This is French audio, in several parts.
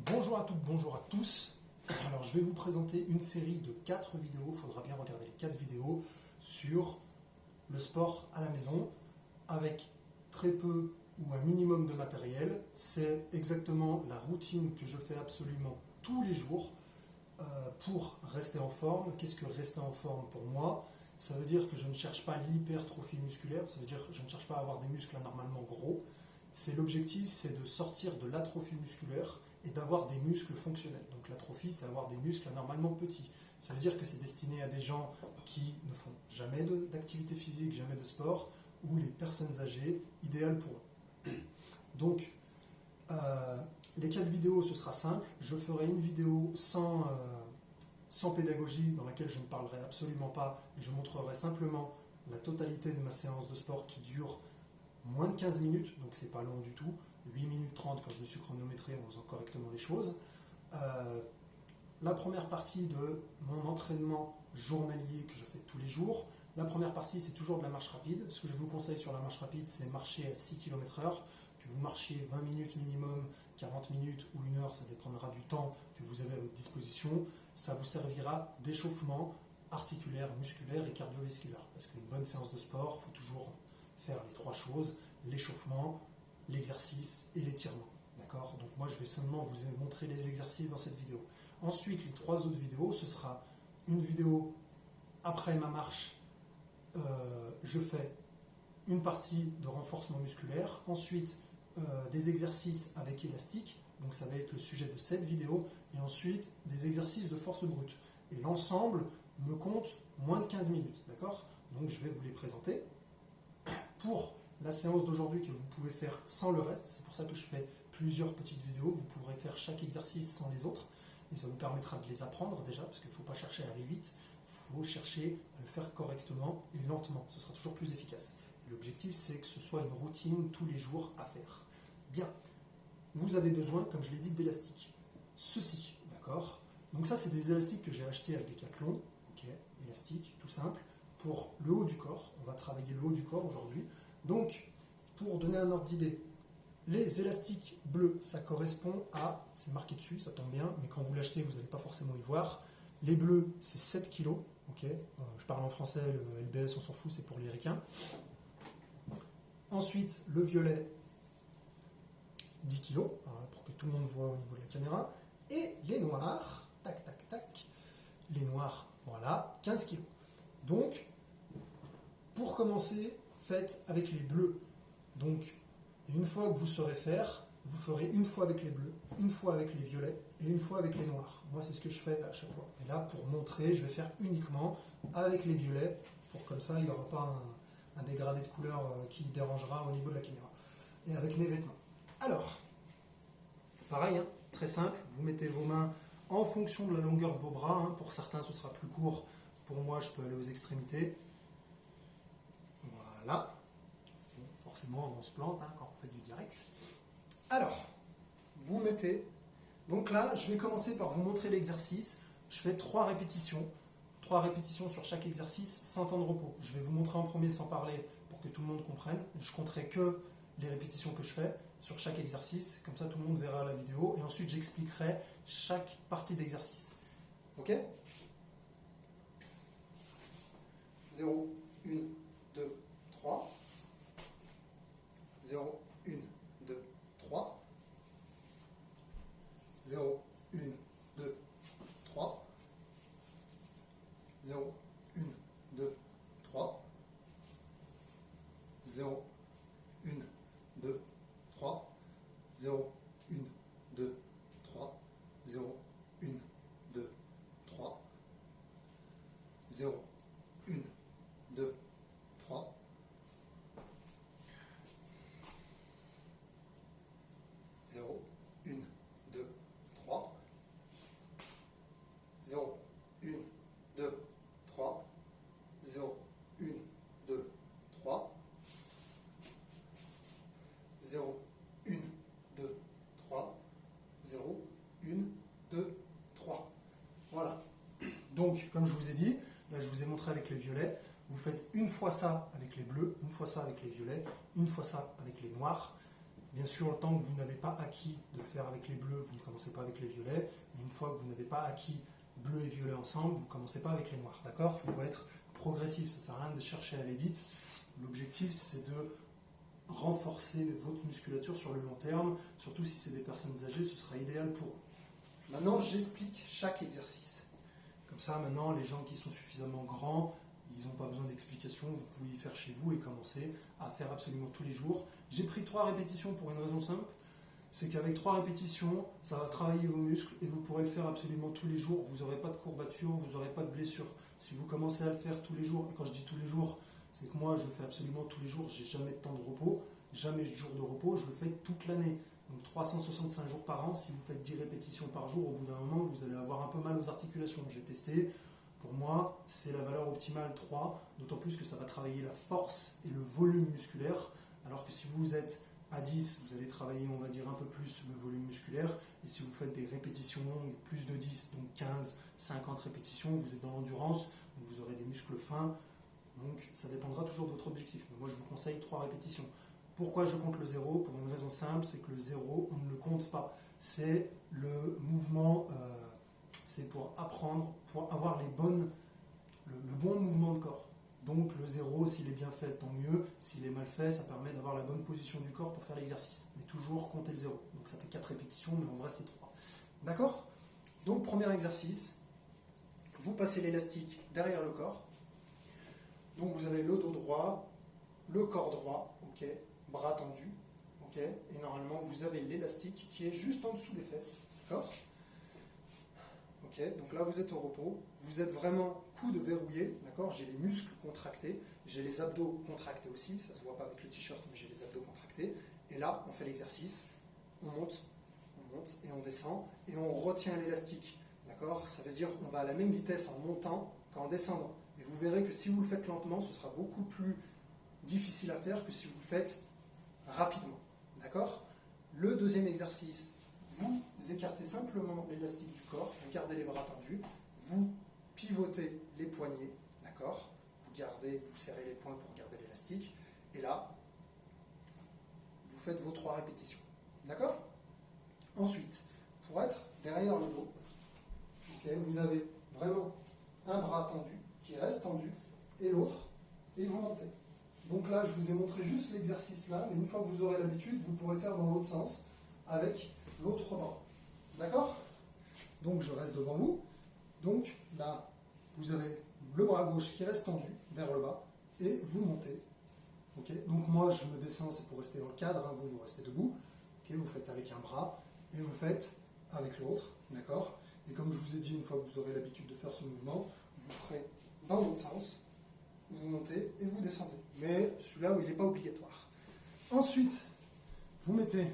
Bonjour à toutes, bonjour à tous. Alors je vais vous présenter une série de 4 vidéos, il faudra bien regarder les 4 vidéos sur le sport à la maison avec très peu ou un minimum de matériel. C'est exactement la routine que je fais absolument tous les jours pour rester en forme. Qu'est-ce que rester en forme pour moi? Ça veut dire que je ne cherche pas l'hypertrophie musculaire, ça veut dire que je ne cherche pas à avoir des muscles anormalement gros. L'objectif, c'est de sortir de l'atrophie musculaire et d'avoir des muscles fonctionnels. Donc l'atrophie, c'est avoir des muscles anormalement petits. Ça veut dire que c'est destiné à des gens qui ne font jamais d'activité physique, jamais de sport, ou les personnes âgées, idéales pour eux. Donc, les 4 vidéos, ce sera simple. Je ferai une vidéo sans pédagogie, dans laquelle je ne parlerai absolument pas, et je montrerai simplement la totalité de ma séance de sport qui dure moins de 15 minutes, donc c'est pas long du tout, 8 minutes 30 quand je me suis chronométré en faisant correctement les choses. La première partie de mon entraînement journalier que je fais tous les jours, la première partie c'est toujours de la marche rapide. Ce que je vous conseille sur la marche rapide, c'est marcher à 6 km/h, que vous marchiez 20 minutes minimum, 40 minutes ou 1 heure, ça dépendra du temps que vous avez à votre disposition. Ça vous servira d'échauffement articulaire, musculaire et cardiovasculaire. Parce qu'une bonne séance de sport, il faut toujours faire les 3 choses, l'échauffement, l'exercice et l'étirement. D'accord? Donc moi je vais seulement vous montrer les exercices dans cette vidéo. Ensuite, les 3 autres vidéos, ce sera une vidéo après ma marche, je fais une partie de renforcement musculaire, ensuite des exercices avec élastique, donc ça va être le sujet de cette vidéo, et ensuite des exercices de force brute. Et l'ensemble me compte moins de 15 minutes, d'accord? Donc je vais vous les présenter. Pour la séance d'aujourd'hui que vous pouvez faire sans le reste, c'est pour ça que je fais plusieurs petites vidéos, vous pourrez faire chaque exercice sans les autres, et ça vous permettra de les apprendre déjà, parce qu'il ne faut pas chercher à aller vite, il faut chercher à le faire correctement et lentement, ce sera toujours plus efficace. L'objectif, c'est que ce soit une routine tous les jours à faire. Bien, vous avez besoin, comme je l'ai dit, d'élastiques. Ceci, d'accord? Donc ça, c'est des élastiques que j'ai achetés à Decathlon, ok, élastiques, tout simple, pour le haut du corps. On va travailler le haut du corps aujourd'hui. Donc, pour donner un ordre d'idée, les élastiques bleus, ça correspond à, c'est marqué dessus, ça tombe bien, mais quand vous l'achetez, vous n'allez pas forcément y voir. Les bleus, c'est 7 kg, ok, je parle en français, le LBS, on s'en fout, c'est pour les ricains. Ensuite, le violet, 10 kg, pour que tout le monde voit au niveau de la caméra. Et les noirs, tac, tac, tac, les noirs, voilà, 15 kg. Donc, pour commencer, faites avec les bleus. Donc, une fois que vous saurez faire, vous ferez une fois avec les bleus, une fois avec les violets et une fois avec les noirs. Moi, c'est ce que je fais à chaque fois. Et là, pour montrer, je vais faire uniquement avec les violets, pour comme ça, il n'y aura pas un dégradé de couleur qui dérangera au niveau de la caméra. Et avec mes vêtements. Alors, pareil, hein, très simple, vous mettez vos mains en fonction de la longueur de vos bras. Hein. Pour certains, ce sera plus court. Pour moi, je peux aller aux extrémités. Voilà. Bon, forcément, on se plante hein, quand on fait du direct. Alors, vous mettez... Donc là, je vais commencer par vous montrer l'exercice. Je fais 3 répétitions. 3 répétitions sur chaque exercice sans temps de repos. Je vais vous montrer en premier sans parler pour que tout le monde comprenne. Je compterai que les répétitions que je fais sur chaque exercice. Comme ça, tout le monde verra la vidéo. Et ensuite, j'expliquerai chaque partie d'exercice. Ok? 0, 1, 2, 3. 0, 1, 2, 3. 0, 1, 2, 3. 0, 1, 2, 3. 0, 1, 2, 3. 0, 1, 2, 3. 0, 1, 2, 3. 0, 1, 2, 3. 0, 1, 2, 3. 0, 1, 2, 3. 0, 1, 2, 3. 0, 1, 2, 3. 0, 1, 2, 3. Voilà. Donc, comme je vous ai dit, là je vous ai montré avec les violets, vous faites une fois ça avec les bleus, une fois ça avec les violets, une fois ça avec les noirs. Bien sûr, tant que vous n'avez pas acquis de faire avec les bleus, vous ne commencez pas avec les violets. Et une fois que vous n'avez pas acquis bleu et violet ensemble, vous ne commencez pas avec les noirs. D'accord? Il faut être progressif, ça ne sert à rien de chercher à aller vite. L'objectif, c'est de renforcer votre musculature sur le long terme, surtout si c'est des personnes âgées, ce sera idéal pour eux. Maintenant, j'explique chaque exercice. Comme ça, maintenant, les gens qui sont suffisamment grands, ils n'ont pas besoin d'explication, vous pouvez y faire chez vous et commencer à faire absolument tous les jours. J'ai pris 3 répétitions pour une raison simple, c'est qu'avec 3 répétitions, ça va travailler vos muscles et vous pourrez le faire absolument tous les jours. Vous n'aurez pas de courbature, vous n'aurez pas de blessure. Si vous commencez à le faire tous les jours, et quand je dis tous les jours, c'est que moi je le fais absolument tous les jours, j'ai jamais de temps de repos, jamais de jour de repos, je le fais toute l'année. Donc 365 jours par an, si vous faites 10 répétitions par jour, au bout d'un moment, vous allez avoir un peu mal aux articulations. J'ai testé, pour moi, c'est la valeur optimale 3, d'autant plus que ça va travailler la force et le volume musculaire, alors que si vous êtes à 10, vous allez travailler, on va dire, un peu plus le volume musculaire, et si vous faites des répétitions longues, plus de 10, donc 15, 50 répétitions, vous êtes dans l'endurance, donc vous aurez des muscles fins, donc ça dépendra toujours de votre objectif. Mais moi, je vous conseille 3 répétitions. Pourquoi je compte le 0? Pour une raison simple, c'est que le 0, on ne le compte pas. C'est le mouvement, c'est pour apprendre, pour avoir le bon mouvement de corps. Donc le 0, s'il est bien fait, tant mieux. S'il est mal fait, ça permet d'avoir la bonne position du corps pour faire l'exercice. Mais toujours compter le 0. Donc ça fait 4 répétitions, mais en vrai c'est 3. D'accord? Donc premier exercice, vous passez l'élastique derrière le corps. Donc vous avez le dos droit, le corps droit, ok, bras tendus, ok, et normalement vous avez l'élastique qui est juste en dessous des fesses, d'accord? Ok, donc là vous êtes au repos, vous êtes vraiment coude verrouillé, d'accord? J'ai les muscles contractés, j'ai les abdos contractés aussi, ça se voit pas avec le t-shirt, mais j'ai les abdos contractés. Et là, on fait l'exercice, on monte et on descend, et on retient l'élastique, d'accord? Ça veut dire qu'on va à la même vitesse en montant qu'en descendant. Et vous verrez que si vous le faites lentement, ce sera beaucoup plus difficile à faire que si vous le faites rapidement, d'accord? Le deuxième exercice, vous écartez simplement l'élastique du corps, vous gardez les bras tendus, vous pivotez les poignets, d'accord? Vous serrez les poings pour garder l'élastique, et là, vous faites vos 3 répétitions, d'accord? Ensuite, pour être derrière le dos, okay, vous avez vraiment un bras tendu, qui reste tendu, et l'autre, et vous montez. Donc là, je vous ai montré juste l'exercice là, mais une fois que vous aurez l'habitude, vous pourrez faire dans l'autre sens, avec l'autre bras. D'accord? Donc je reste devant vous. Donc là, vous avez le bras gauche qui reste tendu vers le bas et vous montez. Okay? Donc moi, je me descends, c'est pour rester dans le cadre. Hein, vous restez debout. Okay? Vous faites avec un bras et vous faites avec l'autre. D'accord? Et comme je vous ai dit, une fois que vous aurez l'habitude de faire ce mouvement, vous ferez dans l'autre sens. Vous montez et vous descendez. Mais celui-là où il n'est pas obligatoire. Ensuite, vous mettez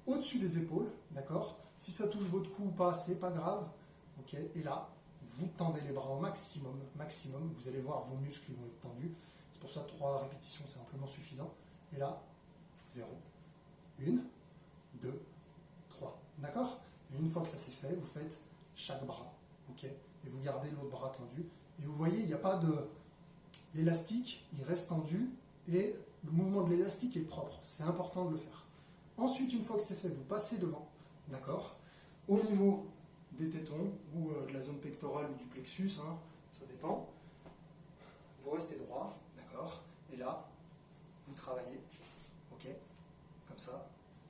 au-dessus des épaules, d'accord? Si ça touche votre cou ou pas, c'est pas grave. Ok? Et là, vous tendez les bras au maximum, maximum. Vous allez voir, vos muscles ils vont être tendus. C'est pour ça que 3 répétitions, c'est amplement suffisant. Et là, 0, 1, 2, 3. D'accord? Et une fois que ça c'est fait, vous faites chaque bras. Ok? Et vous gardez l'autre bras tendu. Et vous voyez, il n'y a pas de... L'élastique, il reste tendu. Et le mouvement de l'élastique est propre. C'est important de le faire. Ensuite, une fois que c'est fait, vous passez devant, d'accord? Au niveau des tétons, ou de la zone pectorale ou du plexus, hein, ça dépend. Vous restez droit, d'accord? Et là, vous travaillez, ok? Comme ça.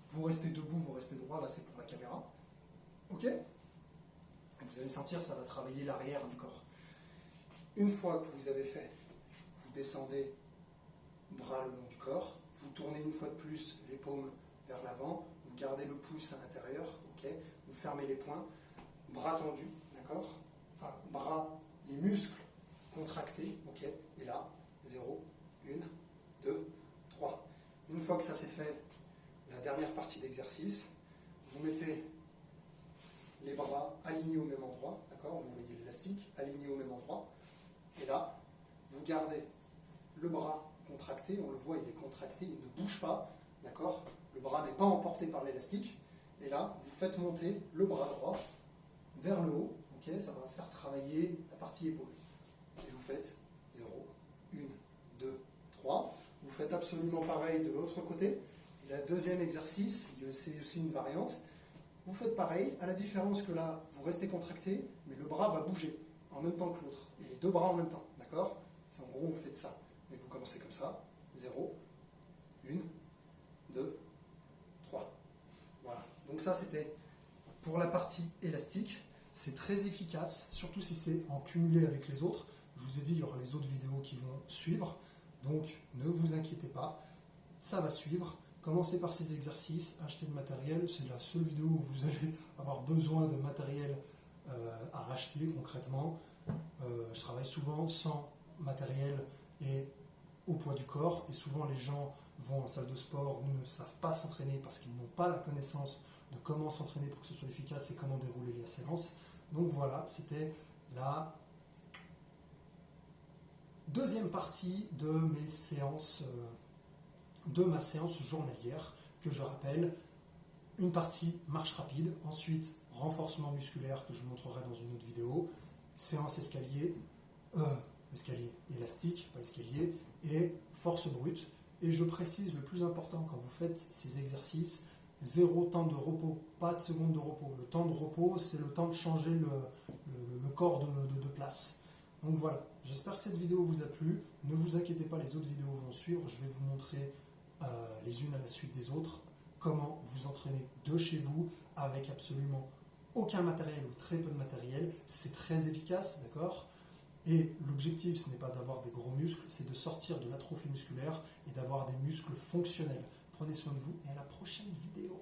Vous restez debout, vous restez droit, là c'est pour la caméra. Ok? Vous allez sentir, ça va travailler l'arrière du corps. Une fois que vous avez fait, vous descendez bras le long du corps, vous tournez une fois de plus les paumes vers l'avant, vous gardez le pouce à l'intérieur, ok, vous fermez les poings, bras tendus, d'accord, enfin bras, les muscles contractés, ok, et là, 0, 1, 2, 3. Une fois que ça c'est fait, la dernière partie d'exercice, vous mettez les bras alignés au même endroit, d'accord, vous voyez l'élastique, aligné au même endroit, et là, vous gardez le bras contracté, on le voit, il est contracté, il ne bouge pas, d'accord? Le bras n'est pas emporté par l'élastique. Et là, vous faites monter le bras droit vers le haut, ok? Ça va faire travailler la partie épaule. Et vous faites 0, 1, 2, 3. Vous faites absolument pareil de l'autre côté. Le deuxième exercice, c'est aussi une variante. Vous faites pareil, à la différence que là, vous restez contracté, mais le bras va bouger en même temps que l'autre. Et les deux bras en même temps, d'accord? C'est en gros, vous faites ça. Et vous commencez comme ça. 0, 1, 2, 3. Voilà. Donc ça, c'était pour la partie élastique. C'est très efficace, surtout si c'est en cumulé avec les autres. Je vous ai dit, il y aura les autres vidéos qui vont suivre. Donc, ne vous inquiétez pas, ça va suivre. Commencez par ces exercices, achetez le matériel. C'est la seule vidéo où vous allez avoir besoin de matériel à acheter concrètement. Je travaille souvent sans matériel et au poids du corps. Et souvent, les gens vont en salle de sport ou ne savent pas s'entraîner parce qu'ils n'ont pas la connaissance de comment s'entraîner pour que ce soit efficace et comment dérouler les séances. Donc voilà, c'était la deuxième partie de mes séances, de ma séance journalière, que je rappelle, une partie marche rapide, ensuite renforcement musculaire que je montrerai dans une autre vidéo, séance escalier, élastique, pas escalier, et force brute. Et je précise le plus important quand vous faites ces exercices, 0 temps de repos, pas de seconde de repos. Le temps de repos, c'est le temps de changer le corps de place. Donc voilà, j'espère que cette vidéo vous a plu. Ne vous inquiétez pas, les autres vidéos vont suivre. Je vais vous montrer les unes à la suite des autres comment vous entraîner de chez vous avec absolument aucun matériel ou très peu de matériel. C'est très efficace, d'accord? Et l'objectif, ce n'est pas d'avoir des gros muscles, c'est de sortir de l'atrophie musculaire et d'avoir des muscles fonctionnels. Prenez soin de vous et à la prochaine vidéo.